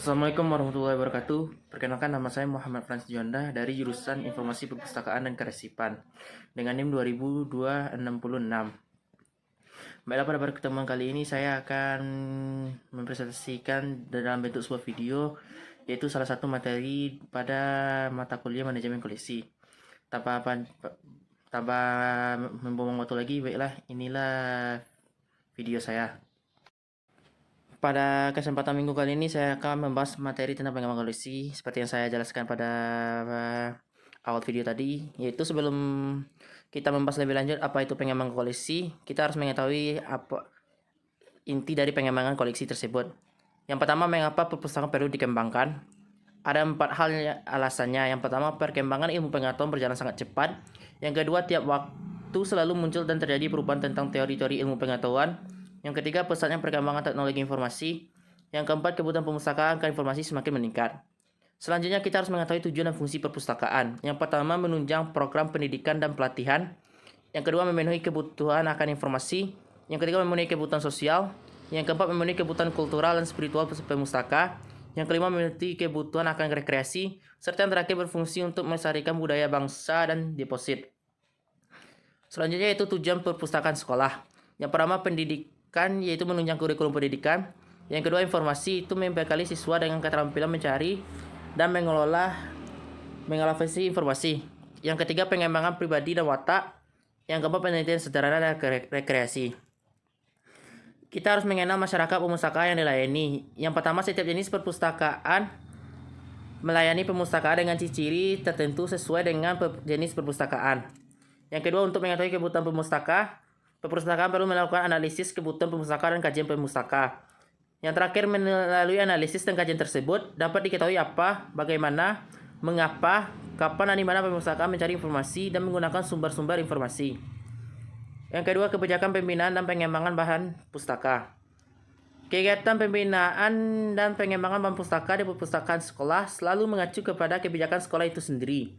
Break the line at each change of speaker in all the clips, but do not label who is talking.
Assalamualaikum warahmatullahi wabarakatuh. Perkenalkan, nama saya Muhammad Frans Juanda dari jurusan Informasi Perpustakaan dan Kearsipan dengan NIM 20266. Baiklah, pada pertemuan kali ini saya akan mempresentasikan dalam bentuk sebuah video, yaitu salah satu materi pada mata kuliah manajemen koleksi. Tanpa membuang waktu lagi, baiklah, inilah video saya. Pada kesempatan minggu kali ini saya akan membahas materi tentang pengembangan koleksi seperti yang saya jelaskan pada awal video tadi, yaitu sebelum kita membahas lebih lanjut apa itu pengembangan koleksi, kita harus mengetahui apa inti dari pengembangan koleksi tersebut. Yang pertama, mengapa perpustakaan perlu dikembangkan? Ada 4 hal alasannya. Yang pertama, perkembangan ilmu pengetahuan berjalan sangat cepat. Yang kedua, tiap waktu selalu muncul dan terjadi perubahan tentang teori-teori ilmu pengetahuan. Yang ketiga, pesatnya perkembangan teknologi informasi. Yang keempat, kebutuhan perpustakaan akan informasi semakin meningkat. Selanjutnya, kita harus mengetahui tujuan dan fungsi perpustakaan. Yang pertama, menunjang program pendidikan dan pelatihan. Yang kedua, memenuhi kebutuhan akan informasi. Yang ketiga, memenuhi kebutuhan sosial. Yang keempat, memenuhi kebutuhan kultural dan spiritual pemustaka. Yang kelima, memenuhi kebutuhan akan rekreasi. Serta yang terakhir, berfungsi untuk melestarikan budaya bangsa dan deposit. Selanjutnya, yaitu tujuan perpustakaan sekolah. Yang pertama, pendidikan, yaitu menunjang kurikulum pendidikan. Yang kedua, informasi, itu membekali siswa dengan keterampilan mencari dan menganalisis informasi. Yang ketiga, pengembangan pribadi dan watak. Yang keempat, penelitian sederhana dan rekreasi. Kita harus mengenal masyarakat perpustakaan yang dilayani. Yang pertama, setiap jenis perpustakaan melayani perpustakaan dengan ciri-ciri tertentu sesuai dengan jenis perpustakaan. Yang kedua, untuk mengetahui kebutuhan perpustakaan perlu melakukan analisis kebutuhan perpustakaan dan kajian perpustaka. Yang terakhir, melalui analisis dan kajian tersebut dapat diketahui apa, bagaimana, mengapa, kapan dan di mana perpustakaan mencari informasi dan menggunakan sumber-sumber informasi. Yang kedua, kebijakan pembinaan dan pengembangan bahan pustaka. Kegiatan pembinaan dan pengembangan bahan pustaka di perpustakaan sekolah selalu mengacu kepada kebijakan sekolah itu sendiri.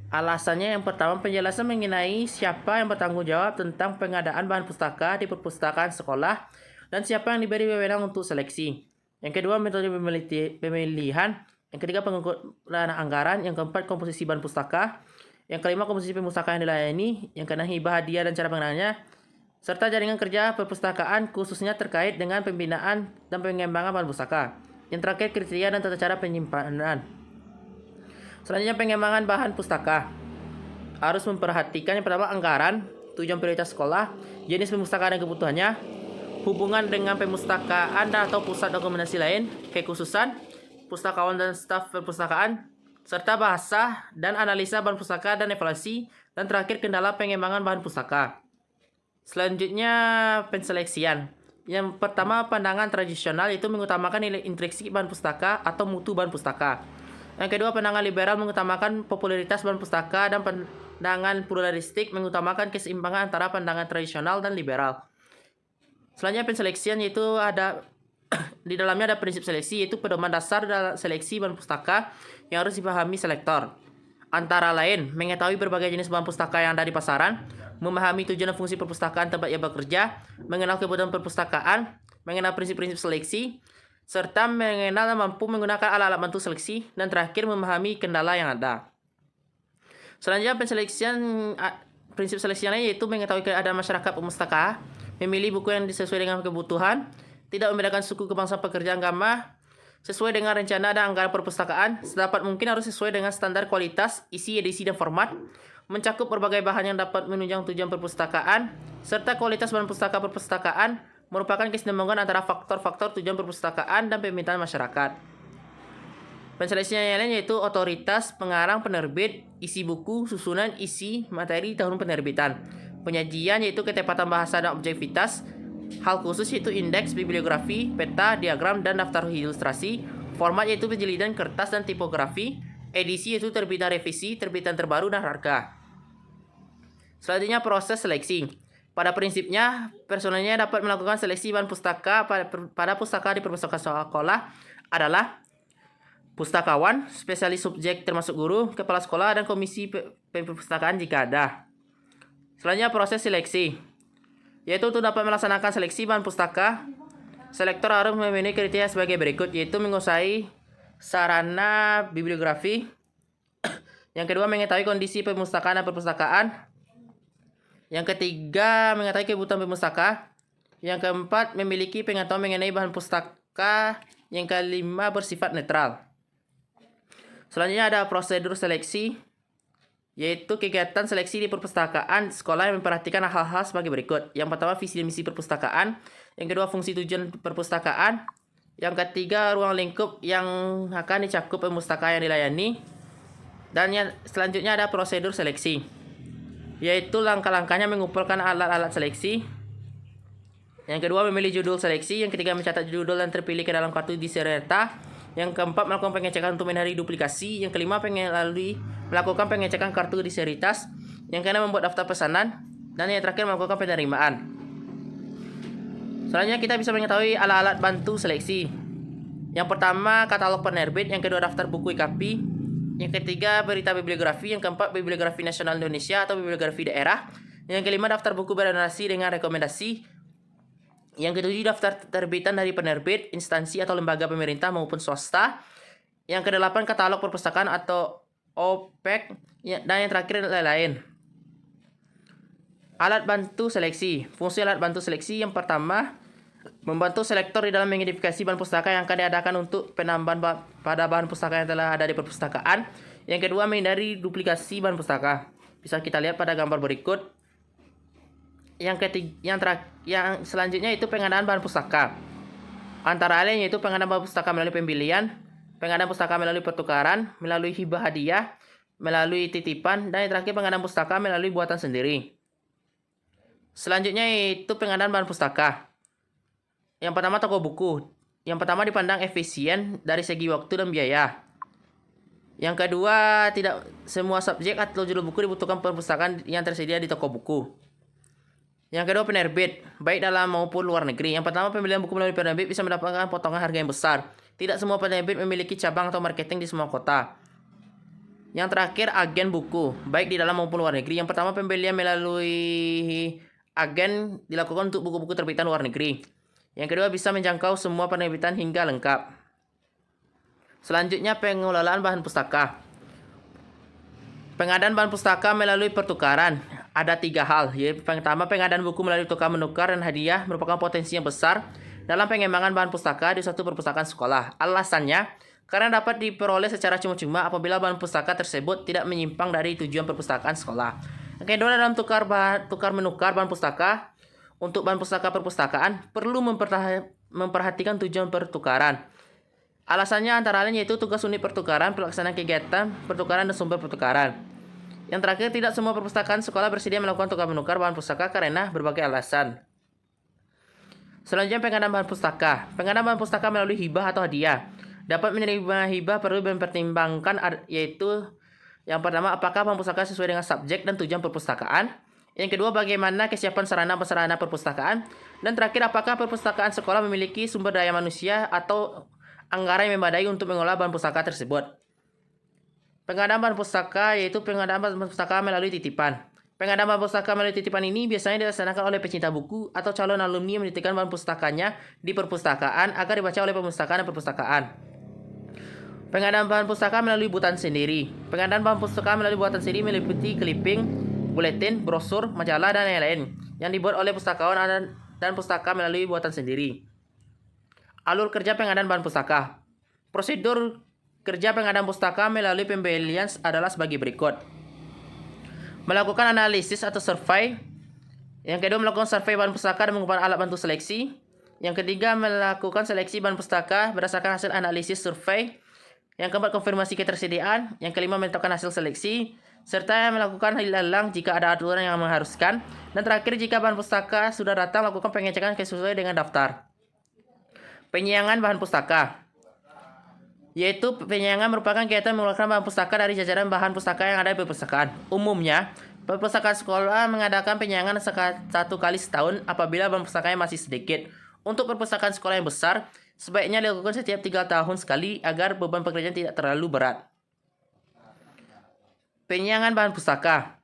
Alasannya, yang pertama, penjelasan mengenai siapa yang bertanggung jawab tentang pengadaan bahan pustaka di perpustakaan sekolah dan siapa yang diberi wewenang untuk seleksi. Yang kedua, metode pemilihan. Yang ketiga, penggunaan anggaran. Yang keempat, komposisi bahan pustaka. Yang kelima, komposisi perpustakaan yang dilayani. Yang keenam, hibah hadiah dan cara penggunaannya. Serta jaringan kerja perpustakaan khususnya terkait dengan pembinaan dan pengembangan bahan pustaka. Yang terakhir, kriteria dan tata cara penyimpanan. Selanjutnya, pengembangan bahan pustaka. Harus memperhatikan yang pertama, anggaran, tujuan prioritas sekolah, jenis perpustakaan dan kebutuhannya, hubungan dengan perpustakaan atau pusat dokumentasi lain, kekhususan, pustakawan dan staf perpustakaan, serta bahasa dan analisa bahan pustaka dan evaluasi, dan terakhir, kendala pengembangan bahan pustaka. Selanjutnya, penseleksian. Yang pertama, pandangan tradisional itu mengutamakan nilai intrinsik bahan pustaka atau mutu bahan pustaka. Yang kedua, pandangan liberal mengutamakan popularitas bahan pustaka, dan pandangan pluralistik mengutamakan keseimbangan antara pandangan tradisional dan liberal. Selanjutnya, penseleksian, yaitu ada di dalamnya ada prinsip seleksi, yaitu pedoman dasar dalam seleksi bahan pustaka yang harus dipahami selektor. Antara lain, mengetahui berbagai jenis bahan pustaka yang ada di pasaran, memahami tujuan dan fungsi perpustakaan tempat ia bekerja, mengenal kebutuhan perpustakaan, mengenal prinsip-prinsip seleksi, serta mengenal dan mampu menggunakan alat-alat bantu seleksi, dan terakhir, memahami kendala yang ada. Selanjutnya, prinsip seleksi lainnya yaitu mengetahui keadaan masyarakat perpustakaan, memilih buku yang sesuai dengan kebutuhan, tidak membedakan suku, kebangsaan, pekerjaan, agama, sesuai dengan rencana dan anggaran perpustakaan, sedapat mungkin harus sesuai dengan standar kualitas, isi, edisi, dan format, mencakup berbagai bahan yang dapat menunjang tujuan perpustakaan, serta kualitas bahan pustaka perpustakaan merupakan kesinambungan antara faktor-faktor tujuan perpustakaan dan permintaan masyarakat. Penseleksian yang lain yaitu otoritas, pengarang, penerbit, isi buku, susunan, isi, materi, tahun penerbitan. Penyajian yaitu ketepatan bahasa dan objektivitas. Hal khusus yaitu indeks, bibliografi, peta, diagram, dan daftar ilustrasi. Format yaitu penjilidan kertas dan tipografi. Edisi yaitu terbitan revisi, terbitan terbaru, dan harga. Selanjutnya, proses seleksi. Pada prinsipnya, personelnya dapat melakukan seleksi bahan pustaka pada pustaka di perpustakaan sekolah adalah pustakawan, spesialis subjek termasuk guru, kepala sekolah, dan komisi perpustakaan jika ada. Selanjutnya, proses seleksi, yaitu untuk dapat melaksanakan seleksi bahan pustaka, selektor harus memenuhi kriteria sebagai berikut, yaitu menguasai sarana bibliografi. Yang kedua, mengetahui kondisi perpustakaan dan perpustakaan. Yang ketiga, mengetahui kebutuhan pemustaka. Yang keempat, memiliki pengetahuan mengenai bahan pustaka. Yang kelima, bersifat netral. Selanjutnya ada prosedur seleksi, yaitu kegiatan seleksi di perpustakaan sekolah yang memperhatikan hal-hal sebagai berikut. Yang pertama, visi dan misi perpustakaan. Yang kedua, fungsi tujuan perpustakaan. Yang ketiga, ruang lingkup yang akan dicakup perpustakaan yang dilayani. Dan selanjutnya ada prosedur seleksi, yaitu langkah-langkahnya mengumpulkan alat-alat seleksi. Yang kedua, memilih judul seleksi. Yang ketiga, mencatat judul yang terpilih ke dalam kartu diserta. Yang keempat, melakukan pengecekan untuk menghindari duplikasi. Yang kelima, melakukan pengecekan kartu diseritas. Yang keenam, membuat daftar pesanan. Dan yang terakhir, melakukan penerimaan. Selanjutnya kita bisa mengetahui alat-alat bantu seleksi. Yang pertama, katalog penerbit. Yang kedua, daftar buku IKP. Yang ketiga, berita bibliografi. Yang keempat, bibliografi nasional Indonesia atau bibliografi daerah. Yang kelima, daftar buku berdonasi dengan rekomendasi. Yang ketujuh, daftar terbitan dari penerbit, instansi atau lembaga pemerintah maupun swasta. Yang kedelapan, katalog perpustakaan atau OPEK. Dan yang terakhir, lain-lain. Alat bantu seleksi. Fungsi alat bantu seleksi yang pertama, membantu selektor di dalam mengidentifikasi bahan pustaka yang akan diadakan untuk penambahan pada bahan pustaka yang telah ada di perpustakaan. Yang kedua, menghindari duplikasi bahan pustaka. Bisa kita lihat pada gambar berikut. Yang selanjutnya itu pengadaan bahan pustaka. Antara lain yaitu pengadaan bahan pustaka melalui pembelian, pengadaan pustaka melalui pertukaran, melalui hibah hadiah, melalui titipan, dan yang terakhir pengadaan pustaka melalui buatan sendiri. Selanjutnya yaitu pengadaan bahan pustaka. Yang pertama, toko buku. Yang pertama dipandang efisien dari segi waktu dan biaya. Yang kedua, tidak semua subjek atau judul buku dibutuhkan perpustakaan yang tersedia di toko buku. Yang kedua, penerbit, baik dalam maupun luar negeri. Yang pertama, pembelian buku melalui penerbit bisa mendapatkan potongan harga yang besar. Tidak semua penerbit memiliki cabang atau marketing di semua kota. Yang terakhir, agen buku, baik di dalam maupun luar negeri. Yang pertama, pembelian melalui agen dilakukan untuk buku-buku terbitan luar negeri. Yang kedua, bisa menjangkau semua penerbitan hingga lengkap. Selanjutnya, pengelolaan bahan pustaka. Pengadaan bahan pustaka melalui pertukaran. Ada 3 hal, yaitu pertama, pengadaan buku melalui tukar menukar dan hadiah merupakan potensi yang besar dalam pengembangan bahan pustaka di suatu perpustakaan sekolah. Alasannya, karena dapat diperoleh secara cuma-cuma apabila bahan pustaka tersebut tidak menyimpang dari tujuan perpustakaan sekolah. Yang kedua, dalam tukar menukar bahan pustaka. Untuk bahan pustaka perpustakaan, perlu memperhatikan tujuan pertukaran. Alasannya antara lain yaitu tugas unit pertukaran, pelaksanaan kegiatan pertukaran, dan sumber pertukaran. Yang terakhir, tidak semua perpustakaan sekolah bersedia melakukan tukar menukar bahan pustaka karena berbagai alasan. Selanjutnya, pengadaan bahan pustaka. Pengadaan bahan pustaka melalui hibah atau hadiah. Dapat menerima hibah perlu mempertimbangkan, yaitu yang pertama, apakah bahan pustaka sesuai dengan subjek dan tujuan perpustakaan. Yang kedua, bagaimana kesiapan sarana perpustakaan. Dan terakhir, apakah perpustakaan sekolah memiliki sumber daya manusia atau anggaran yang memadai untuk mengolah bahan pustaka tersebut. Pengadaan bahan pustaka yaitu pengadaan bahan pustaka melalui titipan. Pengadaan bahan pustaka melalui titipan ini biasanya dilaksanakan oleh pecinta buku atau calon alumni yang menitipkan bahan pustakanya di perpustakaan agar dibaca oleh perpustakaan dan perpustakaan. Pengadaan bahan pustaka melalui buatan sendiri. Pengadaan bahan pustaka melalui buatan sendiri meliputi clipping, buletin, brosur, majalah, dan lain-lain yang dibuat oleh pustakawan dan pustaka melalui buatan sendiri. Alur kerja pengadaan bahan pustaka. Prosedur kerja pengadaan pustaka melalui pembelian adalah sebagai berikut. Melakukan analisis atau survei. Yang kedua, melakukan survei bahan pustaka dan mengumpulkan alat bantu seleksi. Yang ketiga, melakukan seleksi bahan pustaka berdasarkan hasil analisis survei. Yang keempat, konfirmasi ketersediaan. Yang kelima, menetapkan hasil seleksi. Serta melakukan lelang jika ada aturan yang mengharuskan. Dan terakhir, jika bahan pustaka sudah datang, lakukan pengecekan sesuai dengan daftar. Penyiangan bahan pustaka. Yaitu penyiangan merupakan kegiatan mengeluarkan bahan pustaka dari jajaran bahan pustaka yang ada di perpustakaan. Umumnya, perpustakaan sekolah mengadakan penyiangan 1 kali setahun apabila bahan pustakanya masih sedikit. Untuk perpustakaan sekolah yang besar, sebaiknya dilakukan setiap 3 tahun sekali agar beban pekerjaan tidak terlalu berat. Penyiangan bahan pustaka.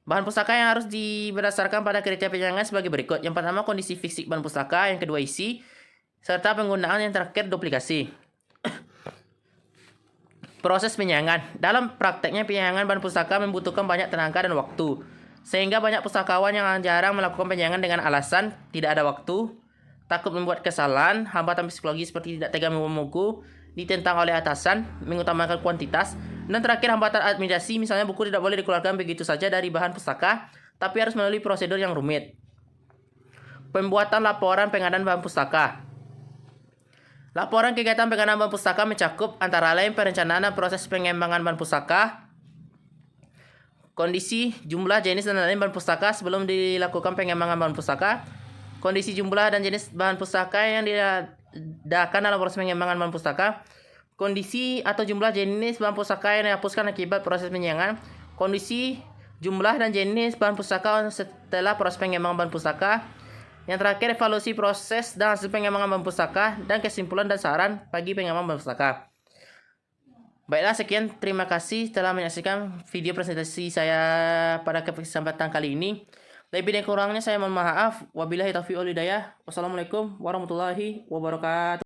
Bahan pustaka yang harus berdasarkan pada kriteria penyiangan sebagai berikut. Yang pertama, kondisi fisik bahan pustaka. Yang kedua, isi. serta penggunaan yang terakhir duplikasi. Proses penyayangan. Dalam prakteknya penyayangan bahan pustaka membutuhkan banyak tenaga dan waktu. Sehingga banyak pustakawan yang jarang melakukan penyayangan dengan alasan tidak ada waktu, takut membuat kesalahan, hambatan psikologis seperti tidak tega membawa buku, ditentang oleh atasan, mengutamakan kuantitas, dan terakhir hambatan administrasi, misalnya buku tidak boleh dikeluarkan begitu saja dari bahan pustaka, tapi harus melalui prosedur yang rumit. Pembuatan laporan pengadaan bahan pustaka. Laporan kegiatan pengadaan bahan pustaka mencakup antara lain perencanaan dan proses pengembangan bahan pustaka, kondisi, jumlah, jenis, dan lain bahan pustaka sebelum dilakukan pengembangan bahan pustaka, kondisi, jumlah, dan jenis bahan pustaka yang diadakan dalam proses pengembangan bahan pustaka, kondisi atau jumlah jenis bahan pustaka yang dihapuskan akibat proses penyayangan, kondisi, jumlah, dan jenis bahan pustaka setelah proses pengembangan bahan pustaka. Yang terakhir, evaluasi proses dan hasil pengembangan bahan pustaka, dan kesimpulan dan saran bagi pengembangan bahan pustaka. Baiklah, sekian. Terima kasih telah menyaksikan video presentasi saya pada kesempatan kali ini. Lebih dan kurangnya saya mohon maaf. Wabillahi taufiq wal hidayah. Wassalamualaikum warahmatullahi wabarakatuh.